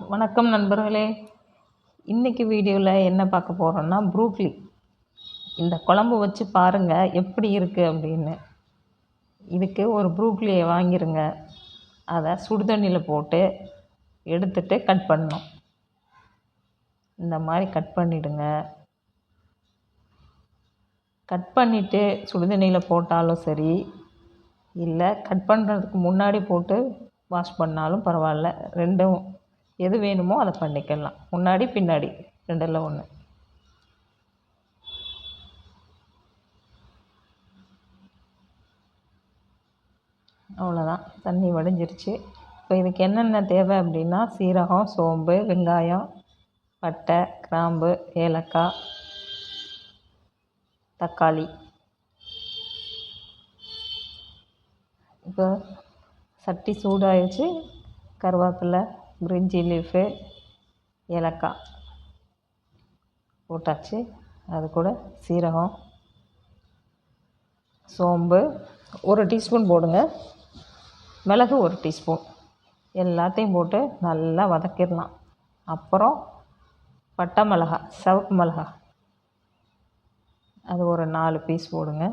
வணக்கம் நண்பர்களே. இன்றைக்கி வீடியோவில் என்ன பார்க்க போகிறோன்னா ப்ரூக்லி. இந்த குழம்பு வச்சு பாருங்கள் எப்படி இருக்குது அப்படின்னு. இதுக்கு ஒரு ப்ரூக்லியை வாங்கிருங்க. அதை சுடுதண்ணியில் போட்டு எடுத்துட்டு கட் பண்ணணும். இந்த மாதிரி கட் பண்ணிவிடுங்க. கட் பண்ணிவிட்டு சுடுதண்ணியில் போட்டாலும் சரி, இல்லை கட் பண்ணுறதுக்கு முன்னாடி போட்டு வாஷ் பண்ணாலும் பரவாயில்ல. ரெண்டும் எது வேணுமோ அதை பண்ணிக்கலாம். முன்னாடி பின்னாடி ரெண்டில் ஒன்று. அவ்வளோதான், தண்ணி வடிஞ்சிருச்சு. இப்போ இதுக்கு என்னென்ன தேவை அப்படின்னா சீரகம், சோம்பு, வெங்காயம், பட்டை, கிராம்பு, ஏலக்காய், தக்காளி. இப்போ சட்டி சூடாகிடுச்சு. கருவேப்பிலை, பிரிஞ்சி லீஃபு, ஏலக்காய் போட்டாச்சு. அது கூட சீரகம், சோம்பு 1 டீஸ்பூன் போடுங்க, மிளகு 1 டீஸ்பூன், எல்லாத்தையும் போட்டு நல்லா வதக்கிடலாம். அப்புறம் பட்டை மிளகா, சிவப்பு மிளகா, அது ஒரு 4 பீஸ் போடுங்க.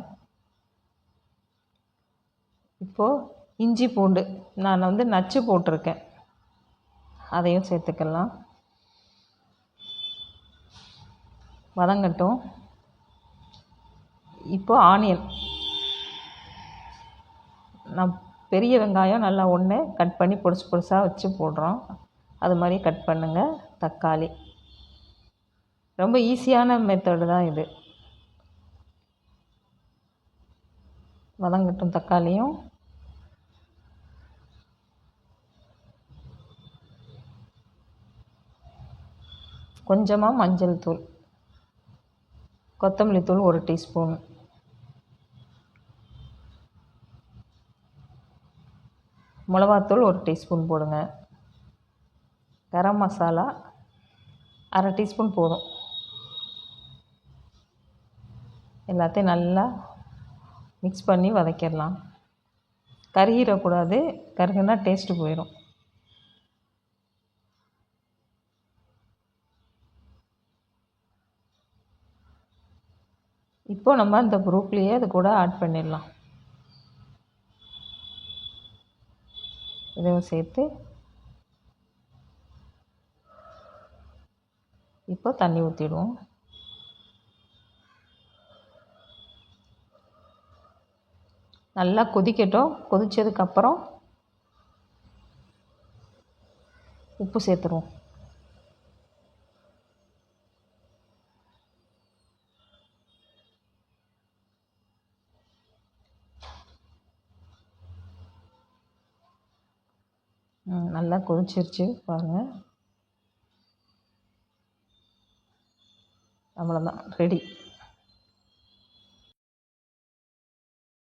இப்போது இஞ்சி பூண்டு நான் நச்சு போட்டிருக்கேன், அதையும் சேர்த்துக்கலாம். வதங்கட்டும். இப்போது ஆனியன், நான் பெரிய வெங்காயம் நல்லா ஒன்று கட் பண்ணி பொடிசு பொடிசாக வச்சு போடுறோம், அது மாதிரி கட் பண்ணுங்கள். தக்காளி, ரொம்ப ஈஸியான மெத்தடு தான் இது. வதங்கட்டும் தக்காளியும். கொஞ்சமாக மஞ்சள் தூள், கொத்தமல்லி தூள் 1 டீஸ்பூன், மிளகாத்தூள் 1 டீஸ்பூன் போடுங்க. கரம் மசாலா 1/2 டீஸ்பூன் போதும். எல்லாத்தையும் நல்லா மிக்ஸ் பண்ணி வதக்கிடலாம். கருகிடக்கூடாது, கருகுனா டேஸ்ட்டு போயிடும். இப்போ நம்ம இந்த ப்ரூக்லியை அது கூட ஆட் பண்ணிடலாம். இதையும் சேர்த்து இப்போ தண்ணி ஊற்றிடுவோம். நல்லா கொதிக்கட்டும். கொதித்ததுக்கப்புறம் உப்பு சேர்த்துருவோம். நல்லா கொதிச்சிருச்சு பாருங்கள். அவ்வளோதான், ரெடி.